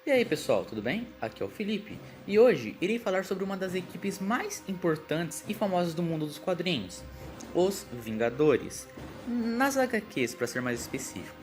E aí pessoal, tudo bem? Aqui é o Felipe e hoje irei falar sobre uma das equipes mais importantes e famosas do mundo dos quadrinhos, os Vingadores, nas HQs para ser mais específico.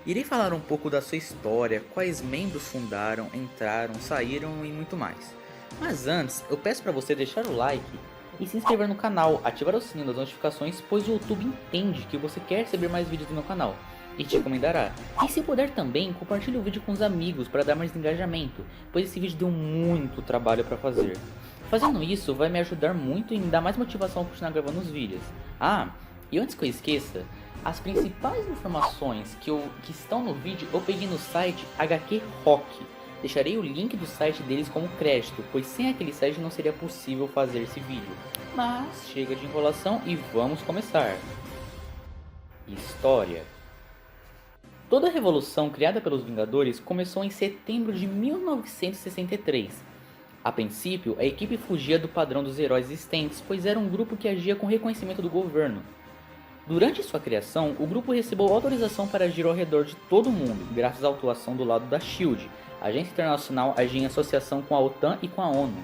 Irei falar um pouco da sua história, quais membros fundaram, entraram, saíram e muito mais. Mas antes, eu peço para você deixar o like e se inscrever no canal, ativar o sininho das notificações, pois o YouTube entende que você quer receber mais vídeos do meu canal e te recomendará. E se puder também, compartilhe o vídeo com os amigos para dar mais engajamento, pois esse vídeo deu muito trabalho para fazer. Fazendo isso vai me ajudar muito e me dar mais motivação a continuar gravando os vídeos. Ah, e antes que eu esqueça, as principais informações que estão no vídeo eu peguei no site HQ Rock. Deixarei o link do site deles como crédito, pois sem aquele site não seria possível fazer esse vídeo. Mas chega de enrolação e vamos começar. História. Toda a revolução criada pelos Vingadores começou em setembro de 1963. A princípio, a equipe fugia do padrão dos heróis existentes, pois era um grupo que agia com reconhecimento do governo. Durante sua criação, o grupo recebeu autorização para agir ao redor de todo o mundo, graças à atuação do lado da S.H.I.E.L.D., agência internacional agia em associação com a OTAN e com a ONU.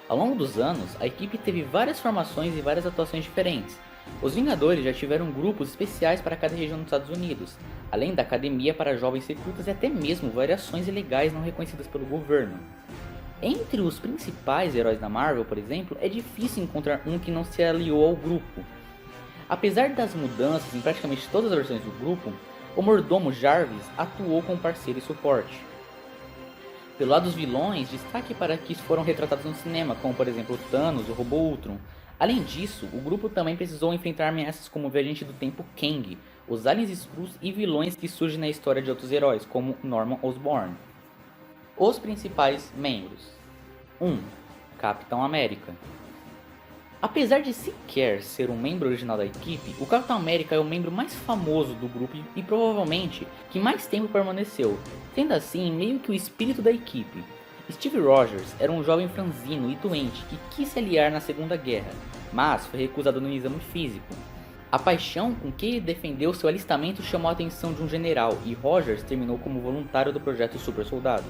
Ao longo dos anos, a equipe teve várias formações e várias atuações diferentes. Os Vingadores já tiveram grupos especiais para cada região dos Estados Unidos, além da academia para jovens recrutas e até mesmo variações ilegais não reconhecidas pelo governo. Entre os principais heróis da Marvel, por exemplo, é difícil encontrar um que não se aliou ao grupo. Apesar das mudanças em praticamente todas as versões do grupo, o mordomo Jarvis atuou como parceiro e suporte. Pelo lado dos vilões, destaque para que foram retratados no cinema, como por exemplo Thanos ou Robô Ultron. Além disso, o grupo também precisou enfrentar ameaças como o Viajante do Tempo Kang, os aliens escuros e vilões que surgem na história de outros heróis, como Norman Osborn. Os principais membros: 1. Capitão América. Apesar de sequer ser um membro original da equipe, o Capitão América é o membro mais famoso do grupo e provavelmente que mais tempo permaneceu, sendo assim meio que o espírito da equipe. Steve Rogers era um jovem franzino e doente que quis se aliar na Segunda Guerra, mas foi recusado no exame físico. A paixão com que defendeu seu alistamento chamou a atenção de um general e Rogers terminou como voluntário do projeto Super Soldado,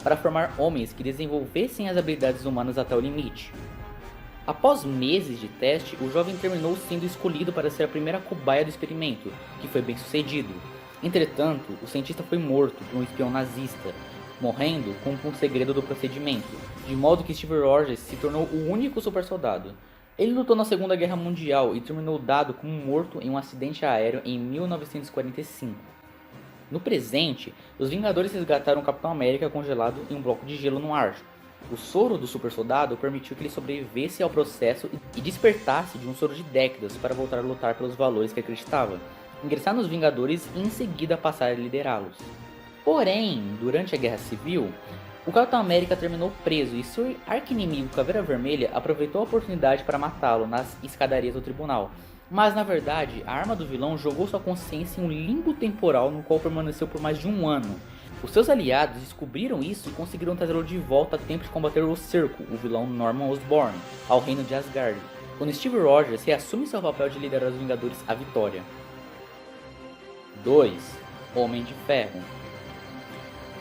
para formar homens que desenvolvessem as habilidades humanas até o limite. Após meses de teste, o jovem terminou sendo escolhido para ser a primeira cobaia do experimento, que foi bem sucedido. Entretanto, o cientista foi morto por um espião nazista, morrendo com um segredo do procedimento, de modo que Steve Rogers se tornou o único super soldado. Ele lutou na Segunda Guerra Mundial e terminou dado como morto em um acidente aéreo em 1945. No presente, os Vingadores resgataram o Capitão América congelado em um bloco de gelo no ar. O soro do super soldado permitiu que ele sobrevivesse ao processo e despertasse de um soro de décadas para voltar a lutar pelos valores que acreditava, ingressar nos Vingadores e em seguida passar a liderá-los. Porém, durante a Guerra Civil, o Capitão América terminou preso e seu arqui-inimigo Caveira Vermelha aproveitou a oportunidade para matá-lo nas escadarias do tribunal. Mas na verdade, a arma do vilão jogou sua consciência em um limbo temporal no qual permaneceu por mais de um ano. Os seus aliados descobriram isso e conseguiram trazê-lo de volta a tempo de combater o Cerco, o vilão Norman Osborn, ao reino de Asgard, quando Steve Rogers reassume seu papel de liderar os Vingadores à vitória. 2. Homem de Ferro.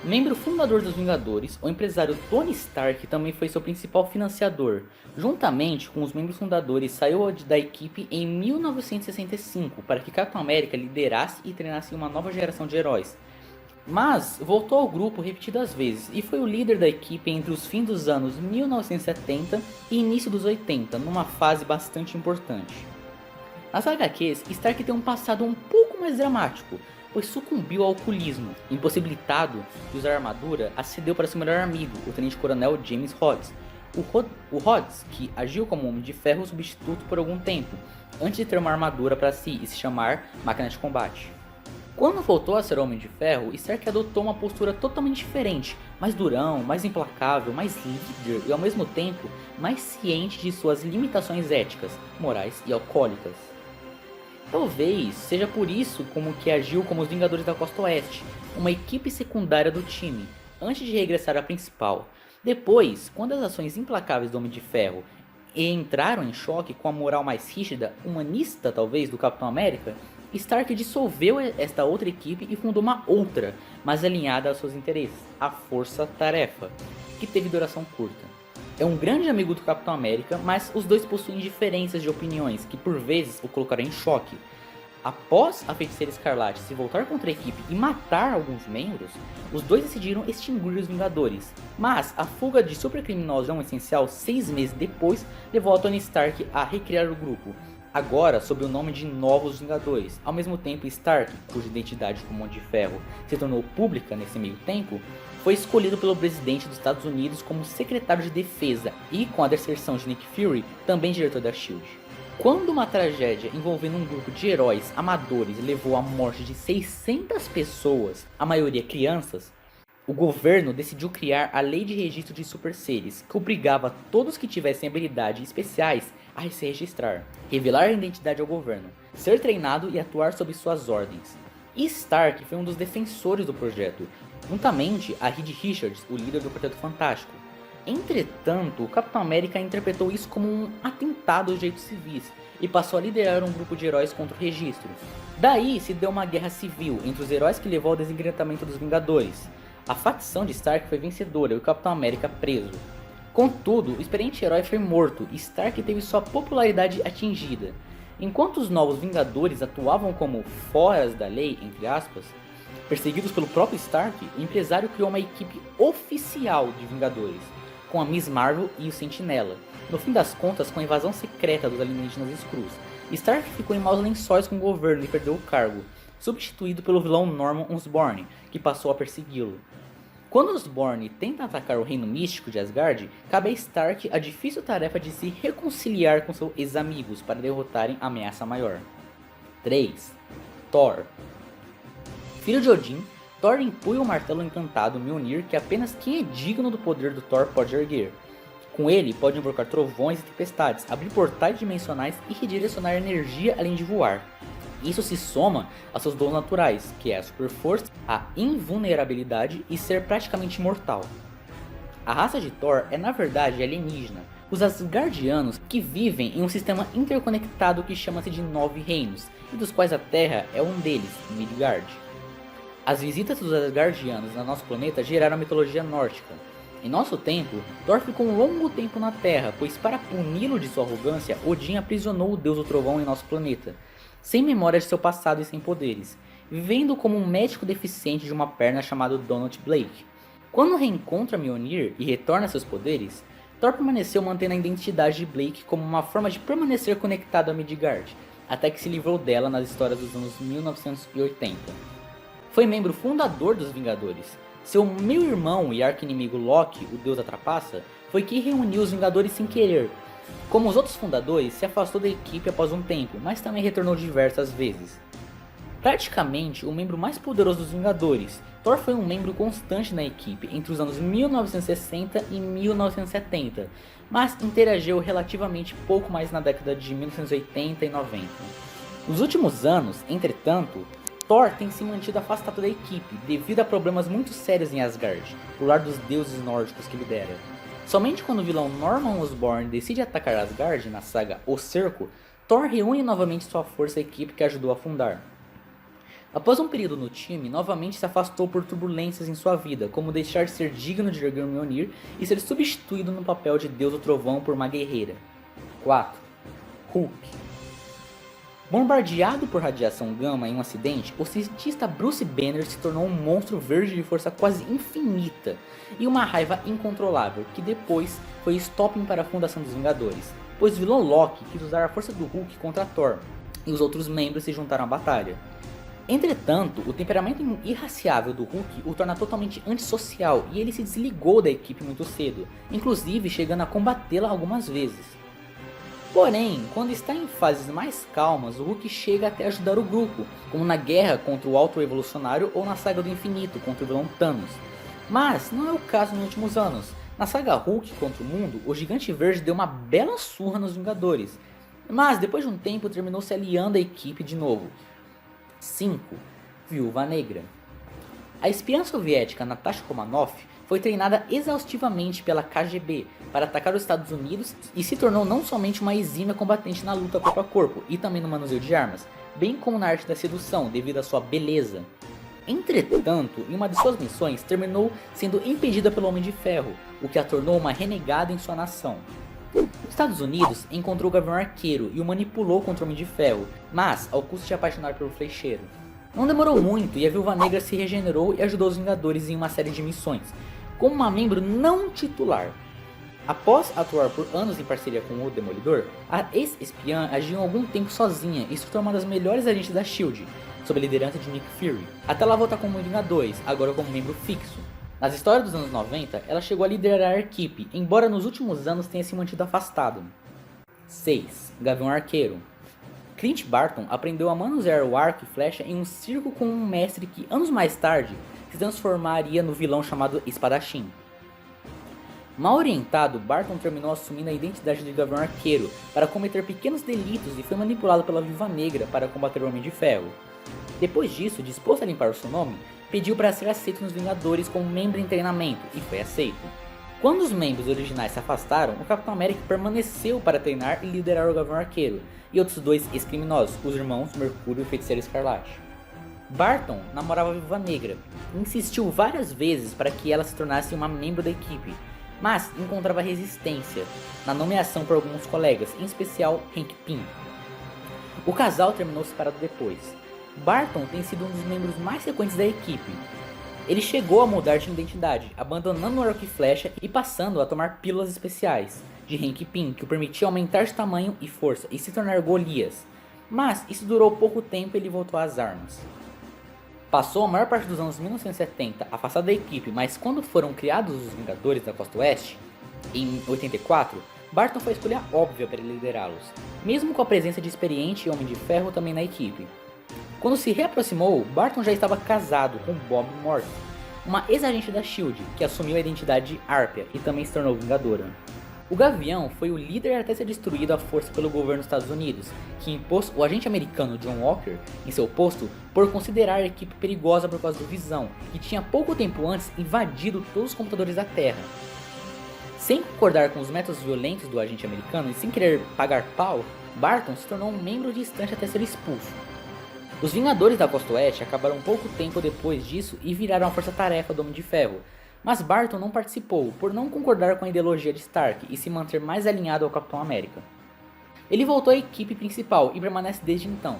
Membro fundador dos Vingadores, o empresário Tony Stark também foi seu principal financiador. Juntamente com os membros fundadores, saiu da equipe em 1965 para que Capitão América liderasse e treinasse uma nova geração de heróis. Mas voltou ao grupo repetidas vezes e foi o líder da equipe entre os fins dos anos 1970 e início dos 80, numa fase bastante importante. Nas HQs, Stark tem um passado um pouco mais dramático, pois sucumbiu ao alcoolismo. Impossibilitado de usar armadura, acedeu para seu melhor amigo, o tenente-coronel James Rhodes. O Rhodes, que agiu como Homem de Ferro substituto por algum tempo, antes de ter uma armadura para si e se chamar Máquina de Combate. Quando voltou a ser Homem de Ferro, Stark adotou uma postura totalmente diferente, mais durão, mais implacável, mais líder e ao mesmo tempo mais ciente de suas limitações éticas, morais e alcoólicas. Talvez seja por isso como que agiu como os Vingadores da Costa Oeste, uma equipe secundária do time, antes de regressar à principal. Depois, quando as ações implacáveis do Homem de Ferro entraram em choque com a moral mais rígida, humanista talvez, do Capitão América, Stark dissolveu esta outra equipe e fundou uma outra, mais alinhada aos seus interesses, a Força Tarefa, que teve duração curta. É um grande amigo do Capitão América, mas os dois possuem diferenças de opiniões que por vezes o colocaram em choque. Após a Feiticeira Escarlate se voltar contra a equipe e matar alguns membros, os dois decidiram extinguir os Vingadores. Mas a fuga de supercriminosos não essencial 6 meses depois levou a Tony Stark a recriar o grupo, agora sob o nome de Novos Vingadores. Ao mesmo tempo, Stark, cuja identidade como Homem de Ferro se tornou pública nesse meio tempo, foi escolhido pelo presidente dos Estados Unidos como secretário de defesa e, com a deserção de Nick Fury, também diretor da S.H.I.E.L.D. Quando uma tragédia envolvendo um grupo de heróis amadores levou à morte de 600 pessoas, a maioria crianças, o governo decidiu criar a Lei de Registro de Super Seres, que obrigava todos que tivessem habilidades especiais a se registrar, revelar a identidade ao governo, ser treinado e atuar sob suas ordens. E Stark foi um dos defensores do projeto, juntamente a Reed Richards, o líder do Quarteto Fantástico. Entretanto, o Capitão América interpretou isso como um atentado aos direitos civis e passou a liderar um grupo de heróis contra o registro. Daí se deu uma guerra civil entre os heróis que levou ao desengatamento dos Vingadores. A facção de Stark foi vencedora e o Capitão América preso. Contudo, o experiente herói foi morto e Stark teve sua popularidade atingida. Enquanto os novos Vingadores atuavam como foras da lei, entre aspas, perseguidos pelo próprio Stark, o empresário criou uma equipe oficial de Vingadores, com a Miss Marvel e o Sentinela. No fim das contas, com a invasão secreta dos alienígenas Skrulls, Stark ficou em maus lençóis com o governo e perdeu o cargo, substituído pelo vilão Norman Osborn, que passou a persegui-lo. Quando Osborn tenta atacar o reino místico de Asgard, cabe a Stark a difícil tarefa de se reconciliar com seus ex-amigos para derrotarem a ameaça maior. 3. Thor. Filho de Odin, Thor empunha o martelo encantado Mjolnir que apenas quem é digno do poder do Thor pode erguer. Com ele, pode invocar trovões e tempestades, abrir portais dimensionais e redirecionar energia além de voar. Isso se soma aos seus dons naturais, que é a super força, a invulnerabilidade e ser praticamente imortal. A raça de Thor é na verdade alienígena, os Asgardianos que vivem em um sistema interconectado que chama-se de 9 reinos, e dos quais a Terra é um deles, Midgard. As visitas dos Asgardianos no nosso planeta geraram a mitologia nórdica. Em nosso tempo, Thor ficou um longo tempo na Terra, pois para puni-lo de sua arrogância, Odin aprisionou o deus do trovão em nosso planeta, sem memória de seu passado e sem poderes, vivendo como um médico deficiente de uma perna chamado Donald Blake. Quando reencontra Mjolnir e retorna seus poderes, Thor permaneceu mantendo a identidade de Blake como uma forma de permanecer conectado a Midgard, até que se livrou dela nas histórias dos anos 1980. Foi membro fundador dos Vingadores. Seu meio-irmão e arqui-inimigo Loki, o deus da trapaça, foi quem reuniu os Vingadores sem querer. Como os outros fundadores, se afastou da equipe após um tempo, mas também retornou diversas vezes. Praticamente o membro mais poderoso dos Vingadores, Thor foi um membro constante na equipe entre os anos 1960 e 1970, mas interagiu relativamente pouco mais na década de 1980 e 90. Nos últimos anos, entretanto, Thor tem se mantido afastado da equipe devido a problemas muito sérios em Asgard, o lar dos deuses nórdicos que lidera. Somente quando o vilão Norman Osborn decide atacar Asgard na saga O Cerco, Thor reúne novamente sua força à equipe que ajudou a fundar. Após um período no time, novamente se afastou por turbulências em sua vida, como deixar de ser digno de erguer Mjolnir e ser substituído no papel de Deus do Trovão por uma guerreira. 4. Hulk. Bombardeado por radiação gama em um acidente, o cientista Bruce Banner se tornou um monstro verde de força quase infinita e uma raiva incontrolável, que depois foi stopping para a fundação dos Vingadores, pois o vilão Loki quis usar a força do Hulk contra Thor, e os outros membros se juntaram à batalha. Entretanto, o temperamento irraciável do Hulk o torna totalmente antissocial e ele se desligou da equipe muito cedo, inclusive chegando a combatê-la algumas vezes. Porém, quando está em fases mais calmas, o Hulk chega até ajudar o grupo, como na guerra contra o Alto Revolucionário ou na Saga do Infinito contra o vilão Thanos. Mas não é o caso nos últimos anos. Na saga Hulk contra o Mundo, o Gigante Verde deu uma bela surra nos Vingadores, mas depois de um tempo terminou se aliando à equipe de novo. 5. Viúva Negra. A espiã soviética Natasha Romanoff foi treinada exaustivamente pela KGB para atacar os Estados Unidos e se tornou não somente uma exímia combatente na luta corpo a corpo e também no manuseio de armas, bem como na arte da sedução devido à sua beleza. Entretanto, em uma de suas missões, terminou sendo impedida pelo Homem de Ferro, o que a tornou uma renegada em sua nação. Os Estados Unidos encontrou o Gavião Arqueiro e o manipulou contra o Homem de Ferro, mas ao custo de apaixonar pelo Flecheiro. Não demorou muito e a Viúva Negra se regenerou e ajudou os Vingadores em uma série de missões, como uma membro não titular. Após atuar por anos em parceria com o Demolidor, a ex-espiã agiu algum tempo sozinha e se tornou uma das melhores agentes da SHIELD, sob a liderança de Nick Fury, até ela voltar como Vingadores, agora como membro fixo. Nas histórias dos anos 90, ela chegou a liderar a equipe, embora nos últimos anos tenha se mantido afastado. 6. Gavião Arqueiro. Clint Barton aprendeu a manusear o arco e flecha em um circo com um mestre que, anos mais tarde, se transformaria no vilão chamado Espadachim. Mal orientado, Barton terminou assumindo a identidade de Gavião Arqueiro para cometer pequenos delitos e foi manipulado pela Viúva Negra para combater o Homem de Ferro. Depois disso, disposto a limpar o seu nome, pediu para ser aceito nos Vingadores como membro em treinamento e foi aceito. Quando os membros originais se afastaram, o Capitão América permaneceu para treinar e liderar o Gavião Arqueiro e outros dois ex-criminosos, os irmãos Mercúrio e o Feiticeiro Escarlate. Barton namorava a Viúva Negra e insistiu várias vezes para que ela se tornasse uma membro da equipe, mas encontrava resistência na nomeação por alguns colegas, em especial Hank Pym. O casal terminou separado depois. Barton tem sido um dos membros mais frequentes da equipe. Ele chegou a mudar de identidade, abandonando o arco e flecha e passando a tomar pílulas especiais de Hank Pym, que o permitia aumentar de tamanho e força e se tornar Golias. Mas isso durou pouco tempo e ele voltou às armas. Passou a maior parte dos anos 1970 afastado da equipe, mas quando foram criados os Vingadores da Costa Oeste, em 84, Barton foi a escolha óbvia para liderá-los, mesmo com a presença de experiente Homem de Ferro também na equipe. Quando se reaproximou, Barton já estava casado com Bob Morton, uma ex-agente da SHIELD, que assumiu a identidade de Arpia e também se tornou Vingadora. O Gavião foi o líder até ser destruído à força pelo governo dos Estados Unidos, que impôs o agente americano John Walker em seu posto por considerar a equipe perigosa por causa do Visão, que tinha pouco tempo antes invadido todos os computadores da Terra. Sem concordar com os métodos violentos do agente americano e sem querer pagar pau, Barton se tornou um membro distante até ser expulso. Os Vingadores da Costa Oeste acabaram pouco tempo depois disso e viraram a força-tarefa do Homem de Ferro, mas Barton não participou por não concordar com a ideologia de Stark e se manter mais alinhado ao Capitão América. Ele voltou à equipe principal e permanece desde então.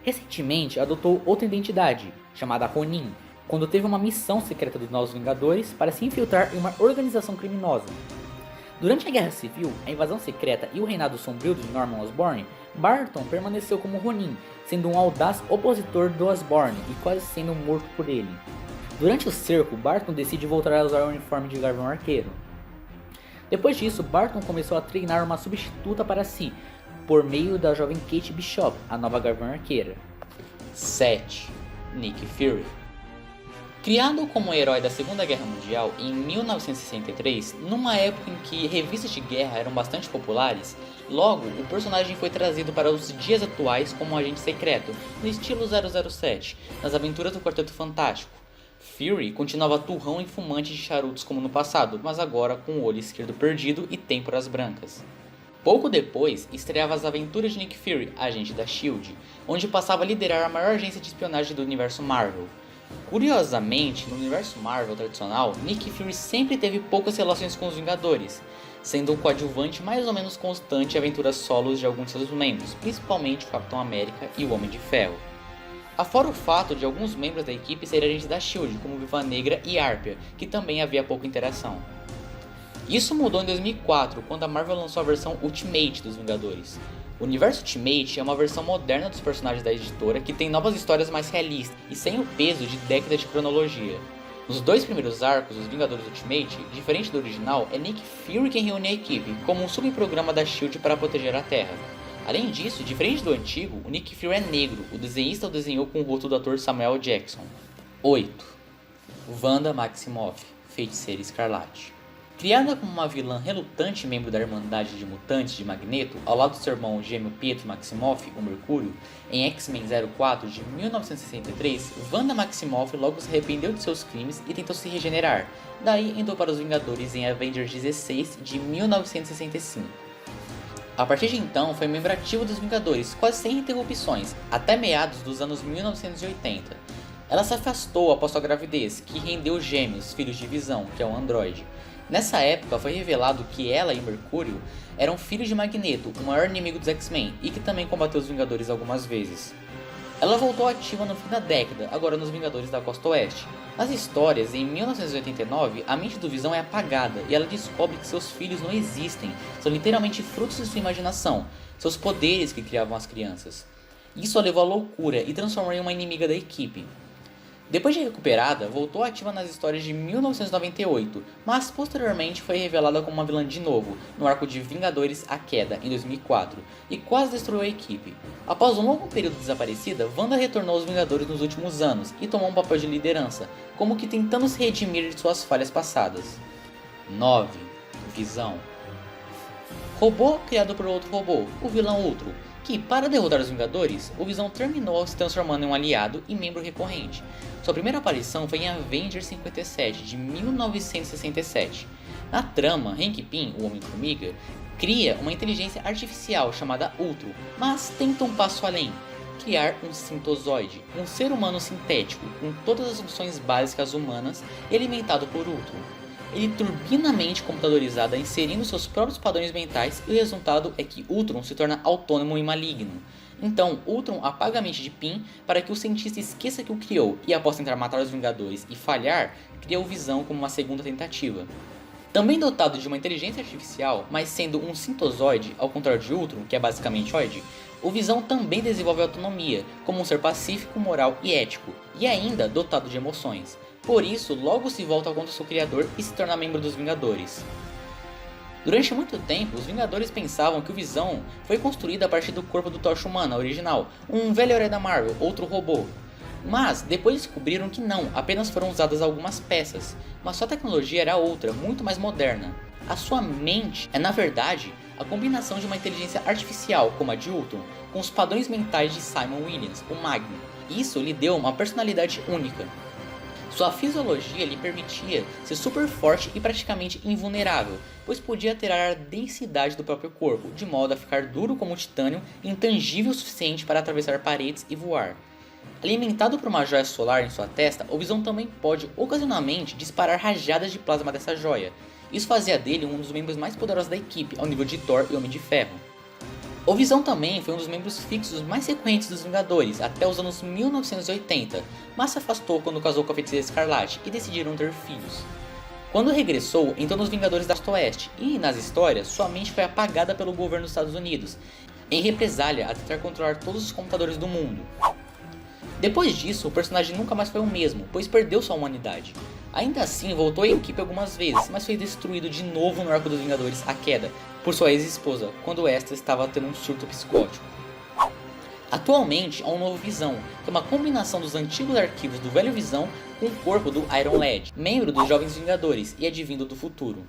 Recentemente adotou outra identidade, chamada Ronin, quando teve uma missão secreta dos Novos Vingadores para se infiltrar em uma organização criminosa. Durante a Guerra Civil, a invasão secreta e o reinado sombrio de Norman Osborn, Barton permaneceu como Ronin, sendo um audaz opositor do Osborn e quase sendo morto por ele. Durante o cerco, Barton decide voltar a usar o uniforme de Gavião Arqueiro. Depois disso, Barton começou a treinar uma substituta para si, por meio da jovem Kate Bishop, a nova Gavião Arqueira. 7. Nick Fury. Criado como herói da Segunda Guerra Mundial em 1963, numa época em que revistas de guerra eram bastante populares, logo o personagem foi trazido para os dias atuais como um agente secreto, no estilo 007, nas aventuras do Quarteto Fantástico. Fury continuava turrão e fumante de charutos como no passado, mas agora com o olho esquerdo perdido e têmporas brancas. Pouco depois, estreava as aventuras de Nick Fury, agente da SHIELD, onde passava a liderar a maior agência de espionagem do universo Marvel. Curiosamente, no universo Marvel tradicional, Nick Fury sempre teve poucas relações com os Vingadores, sendo um coadjuvante mais ou menos constante em aventuras solos de alguns de seus membros, principalmente o Capitão América e o Homem de Ferro. Afora o fato de alguns membros da equipe serem agentes da SHIELD, como Viúva Negra e Arpia, que também havia pouca interação. Isso mudou em 2004, quando a Marvel lançou a versão Ultimate dos Vingadores. O universo Ultimate é uma versão moderna dos personagens da editora que tem novas histórias mais realistas e sem o peso de décadas de cronologia. Nos dois primeiros arcos dos Vingadores Ultimate, diferente do original, é Nick Fury quem reúne a equipe, como um subprograma da SHIELD para proteger a Terra. Além disso, diferente do antigo, o Nick Fury é negro, o desenhista o desenhou com o rosto do ator Samuel Jackson. 8. Wanda Maximoff, Feiticeira Escarlate. Criada como uma vilã relutante membro da Irmandade de Mutantes de Magneto, ao lado do seu irmão gêmeo Pietro Maximoff, o Mercúrio, em X-Men 04 de 1963, Wanda Maximoff logo se arrependeu de seus crimes e tentou se regenerar, daí entrou para os Vingadores em Avengers 16 de 1965. A partir de então, foi membro ativo dos Vingadores, quase sem interrupções, até meados dos anos 1980. Ela se afastou após sua gravidez, que rendeu gêmeos, filhos de Visão, que é um androide. Nessa época, foi revelado que ela e Mercúrio eram filhos de Magneto, o maior inimigo dos X-Men, e que também combateu os Vingadores algumas vezes. Ela voltou ativa no fim da década, agora nos Vingadores da Costa Oeste. Nas histórias, em 1989, a mente do Visão é apagada e ela descobre que seus filhos não existem, são literalmente frutos de sua imaginação, seus poderes que criavam as crianças. Isso a levou à loucura e transformou em uma inimiga da equipe. Depois de recuperada, voltou ativa nas histórias de 1998, mas posteriormente foi revelada como uma vilã de novo, no arco de Vingadores A Queda, em 2004, e quase destruiu a equipe. Após um longo período desaparecida, Wanda retornou aos Vingadores nos últimos anos e tomou um papel de liderança, como que tentando se redimir de suas falhas passadas. 9. Visão. Robô criado por outro robô, o vilão Ultron, que, para derrotar os Vingadores, o Visão terminou se transformando em um aliado e membro recorrente. Sua primeira aparição foi em Avengers 57, de 1967. Na trama, Hank Pym, o Homem-Formiga, cria uma inteligência artificial chamada Ultron, mas tenta um passo além, criar um sintozoide, um ser humano sintético, com todas as funções básicas humanas e alimentado por Ultron. Ele turbina a mente computadorizada inserindo seus próprios padrões mentais e o resultado é que Ultron se torna autônomo e maligno. Então, Ultron apaga a mente de Pym para que o cientista esqueça que o criou e após tentar matar os Vingadores e falhar, cria o Visão como uma segunda tentativa. Também dotado de uma inteligência artificial, mas sendo um sintozoide, ao contrário de Ultron, que é basicamente oide, o Visão também desenvolve autonomia, como um ser pacífico, moral e ético, e ainda dotado de emoções. Por isso, logo se volta contra seu criador e se torna membro dos Vingadores. Durante muito tempo, os Vingadores pensavam que o Visão foi construído a partir do corpo do Tocha Humana original, um velho herói da Marvel, outro robô. Mas depois descobriram que não, apenas foram usadas algumas peças, mas sua tecnologia era outra, muito mais moderna. A sua mente é, na verdade, a combinação de uma inteligência artificial, como a de Ultron, com os padrões mentais de Simon Williams, o Magno. Isso lhe deu uma personalidade única. Sua fisiologia lhe permitia ser super forte e praticamente invulnerável, pois podia alterar a densidade do próprio corpo, de modo a ficar duro como titânio e intangível o suficiente para atravessar paredes e voar. Alimentado por uma joia solar em sua testa, o Visão também pode ocasionalmente disparar rajadas de plasma dessa joia. Isso fazia dele um dos membros mais poderosos da equipe, ao nível de Thor e Homem de Ferro. O Visão também foi um dos membros fixos mais recorrentes dos Vingadores até os anos 1980, mas se afastou quando casou com a Feiticeira Escarlate e decidiram ter filhos. Quando regressou, entrou nos Vingadores da Costa Oeste e, nas histórias, sua mente foi apagada pelo governo dos Estados Unidos, em represália a tentar controlar todos os computadores do mundo. Depois disso, o personagem nunca mais foi o mesmo, pois perdeu sua humanidade. Ainda assim, voltou à equipe algumas vezes, mas foi destruído de novo no arco dos Vingadores A Queda, por sua ex-esposa, quando esta estava tendo um surto psicótico. Atualmente, há um novo Visão, que é uma combinação dos antigos arquivos do velho Visão com o corpo do Iron Lad, membro dos Jovens Vingadores e advindo do futuro.